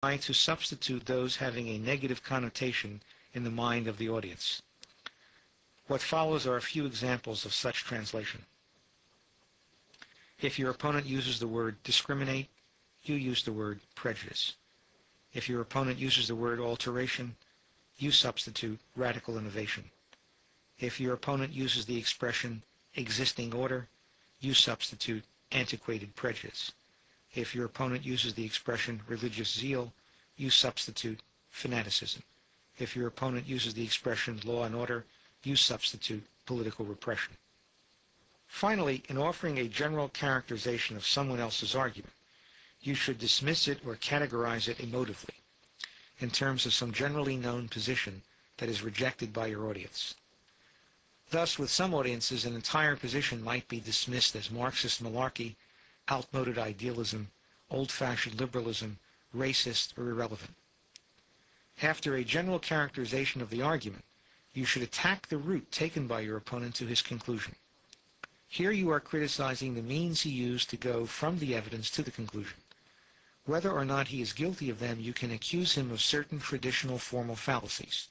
try to substitute those having a negative connotation in the mind of the audience. What follows are a few examples of such translation. If your opponent uses the word discriminate, you use the word prejudice. If your opponent uses the word alteration, you substitute radical innovation. If your opponent uses the expression existing order, you substitute antiquated prejudice. If your opponent uses the expression religious zeal, you substitute fanaticism. If your opponent uses the expression law and order, you substitute political repression. Finally, in offering a general characterization of someone else's argument, you should dismiss it or categorize it emotively in terms of some generally known position that is rejected by your audience. Thus, with some audiences, an entire position might be dismissed as Marxist malarkey, outmoded idealism, old-fashioned liberalism, racist, or irrelevant. After a general characterization of the argument, you should attack the route taken by your opponent to his conclusion. Here you are criticizing the means he used to go from the evidence to the conclusion. Whether or not he is guilty of them, you can accuse him of certain traditional formal fallacies.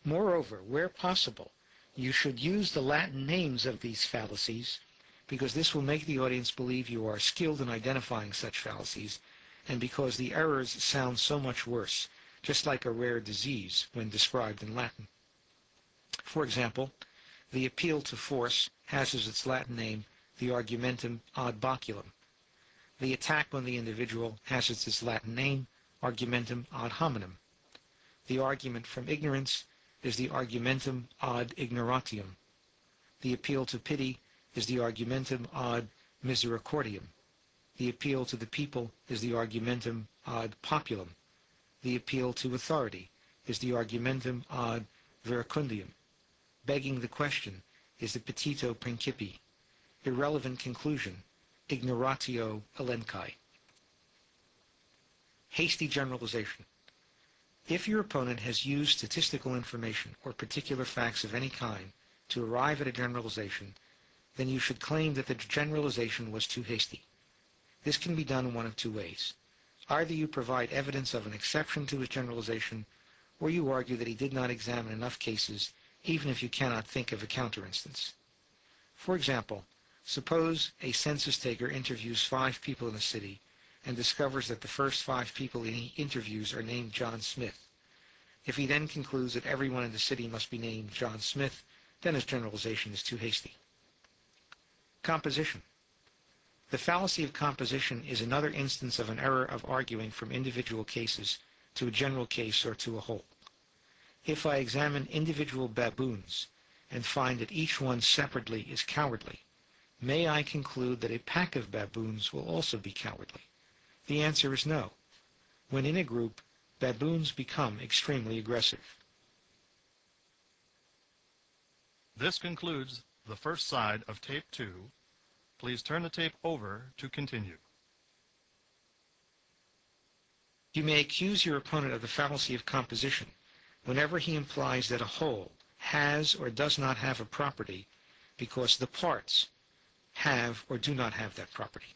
Moreover, where possible, you should use the Latin names of these fallacies, because this will make the audience believe you are skilled in identifying such fallacies, and because the errors sound so much worse, just like a rare disease when described in Latin. For example, the appeal to force has as its Latin name the argumentum ad baculum. The attack on the individual has as its Latin name argumentum ad hominem. The argument from ignorance is the argumentum ad ignorantium. The appeal to pity is the argumentum ad misericordiam. The appeal to the people is the argumentum ad populum. The appeal to authority is the argumentum ad verecundium. Begging the question is the petito principii. Irrelevant conclusion, ignoratio elenchi. Hasty generalization. If your opponent has used statistical information or particular facts of any kind to arrive at a generalization, then you should claim that the generalization was too hasty. This can be done in one of two ways. Either you provide evidence of an exception to his generalization, or you argue that he did not examine enough cases, even if you cannot think of a counter-instance. For example, suppose a census taker interviews 5 people in a city and discovers that the first 5 people he interviews are named John Smith. If he then concludes that everyone in the city must be named John Smith, then his generalization is too hasty. Composition. The fallacy of composition is another instance of an error of arguing from individual cases to a general case or to a whole. If I examine individual baboons and find that each one separately is cowardly, may I conclude that a pack of baboons will also be cowardly? The answer is no. When in a group, baboons become extremely aggressive. This concludes the first side of tape 2. Please turn the tape over to continue. You may accuse your opponent of the fallacy of composition whenever he implies that a whole has or does not have a property because the parts have or do not have that property.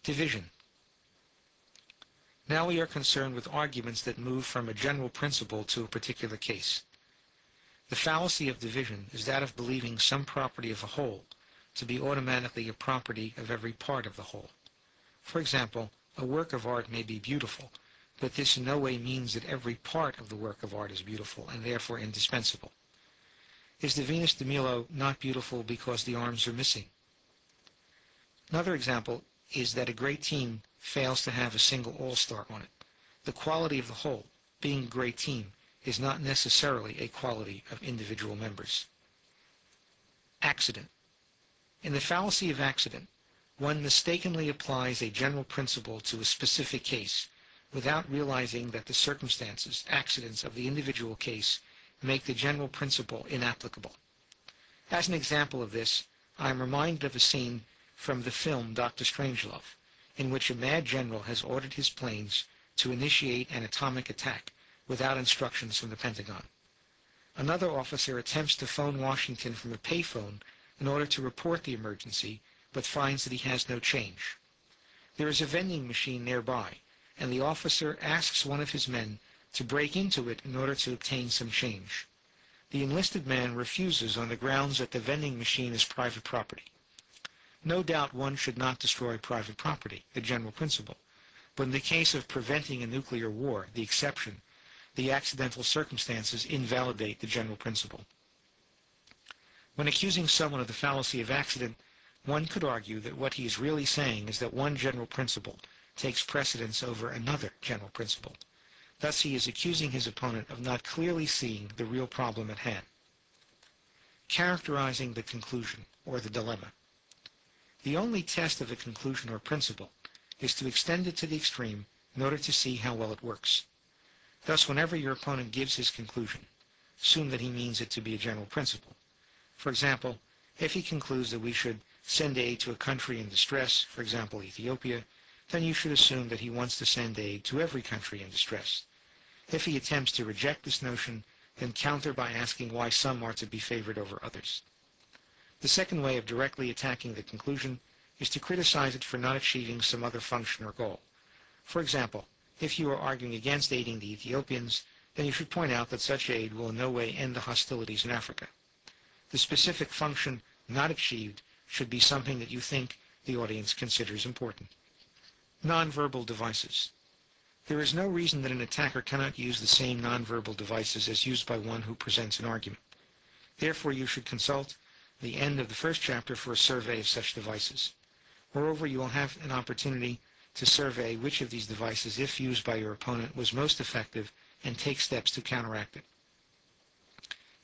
Division. Now we are concerned with arguments that move from a general principle to a particular case. The fallacy of division is that of believing some property of a whole to be automatically a property of every part of the whole. For example, a work of art may be beautiful, but this in no way means that every part of the work of art is beautiful and therefore indispensable. Is the Venus de Milo not beautiful because the arms are missing? Another example is that a great team fails to have a single all-star on it. The quality of the whole, being a great team, is not necessarily a quality of individual members. Accident. In the fallacy of accident, one mistakenly applies a general principle to a specific case without realizing that the circumstances, accidents of the individual case, make the general principle inapplicable. As an example of this, I am reminded of a scene from the film Dr. Strangelove, in which a mad general has ordered his planes to initiate an atomic attack without instructions from the Pentagon. Another officer attempts to phone Washington from a payphone in order to report the emergency, but finds that he has no change. There is a vending machine nearby, and the officer asks one of his men to break into it in order to obtain some change. The enlisted man refuses on the grounds that the vending machine is private property. No doubt one should not destroy private property, the general principle, but in the case of preventing a nuclear war, the exception, the accidental circumstances invalidate the general principle. When accusing someone of the fallacy of accident, one could argue that what he is really saying is that one general principle takes precedence over another general principle. Thus he is accusing his opponent of not clearly seeing the real problem at hand. Characterizing the conclusion, or the dilemma. The only test of a conclusion or principle is to extend it to the extreme in order to see how well it works. Thus, whenever your opponent gives his conclusion, assume that he means it to be a general principle. For example, if he concludes that we should send aid to a country in distress, for example Ethiopia, then you should assume that he wants to send aid to every country in distress. If he attempts to reject this notion, then counter by asking why some are to be favored over others. The second way of directly attacking the conclusion is to criticize it for not achieving some other function or goal. For example, if you are arguing against aiding the Ethiopians, then you should point out that such aid will in no way end the hostilities in Africa. The specific function not achieved should be something that you think the audience considers important. Nonverbal devices. There is no reason that an attacker cannot use the same nonverbal devices as used by one who presents an argument. Therefore, you should consult the end of the first chapter for a survey of such devices. Moreover, you will have an opportunity to survey which of these devices, if used by your opponent, was most effective and take steps to counteract it.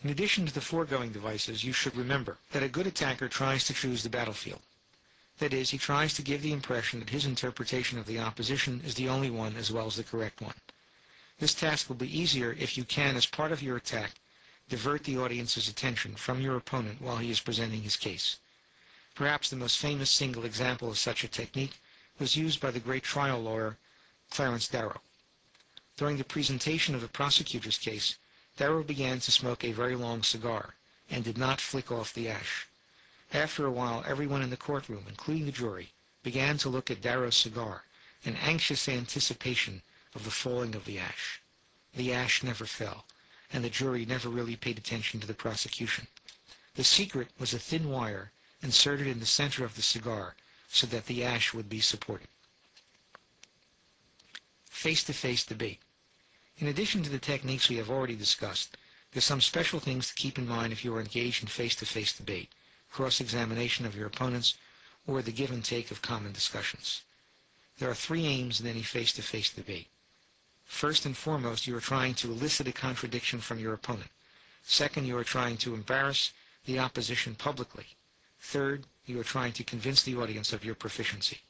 In addition to the foregoing devices, you should remember that a good attacker tries to choose the battlefield. That is, he tries to give the impression that his interpretation of the opposition is the only one as well as the correct one. This task will be easier if you can, as part of your attack, divert the audience's attention from your opponent while he is presenting his case. Perhaps the most famous single example of such a technique was used by the great trial lawyer Clarence Darrow. During the presentation of the prosecutor's case, Darrow began to smoke a very long cigar and did not flick off the ash. After a while, everyone in the courtroom, including the jury, began to look at Darrow's cigar in anxious anticipation of the falling of the ash. The ash never fell, and the jury never really paid attention to the prosecution. The secret was a thin wire inserted in the center of the cigar so that the ash would be supported. Face-to-face debate. In addition to the techniques we have already discussed, there are some special things to keep in mind if you are engaged in face-to-face debate, cross-examination of your opponents, or the give and take of common discussions. There are three aims in any face-to-face debate. First and foremost, you are trying to elicit a contradiction from your opponent. Second, you are trying to embarrass the opposition publicly. Third, you are trying to convince the audience of your proficiency.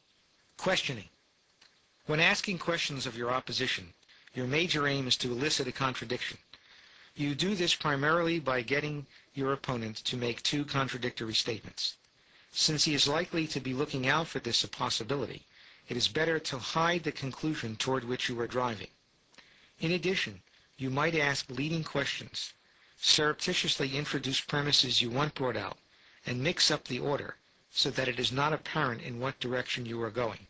Questioning. When asking questions of your opposition, your major aim is to elicit a contradiction. You do this primarily by getting your opponent to make two contradictory statements. Since he is likely to be looking out for this possibility, it is better to hide the conclusion toward which you are driving. In addition, you might ask leading questions, surreptitiously introduce premises you want brought out, and mix up the order so that it is not apparent in what direction you are going.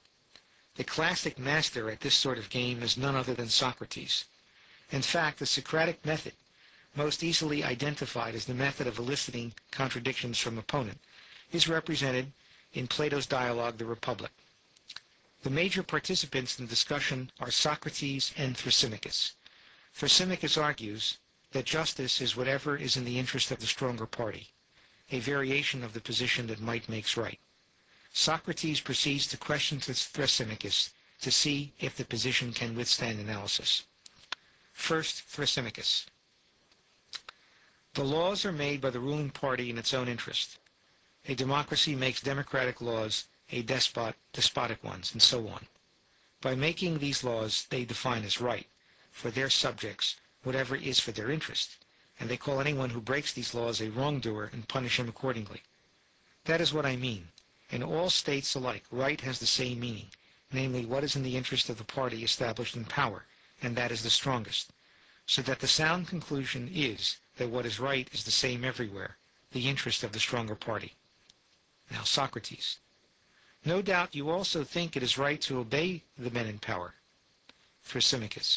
The classic master at this sort of game is none other than Socrates. In fact, the Socratic method, most easily identified as the method of eliciting contradictions from opponent, is represented in Plato's dialogue, The Republic. The major participants in the discussion are Socrates and Thrasymachus. Thrasymachus argues that justice is whatever is in the interest of the stronger party, a variation of the position that might makes right. Socrates proceeds to question Thrasymachus to see if the position can withstand analysis. First, Thrasymachus. The laws are made by the ruling party in its own interest. A democracy makes democratic laws, a despot despotic ones, and so on. By making these laws, they define as right for their subjects whatever is for their interest, and they call anyone who breaks these laws a wrongdoer and punish him accordingly. That is what I mean. In all states alike, right has the same meaning, namely what is in the interest of the party established in power, and that is the strongest. So that the sound conclusion is that what is right is the same everywhere, the interest of the stronger party. Now Socrates. No doubt you also think it is right to obey the men in power. Thrasymachus.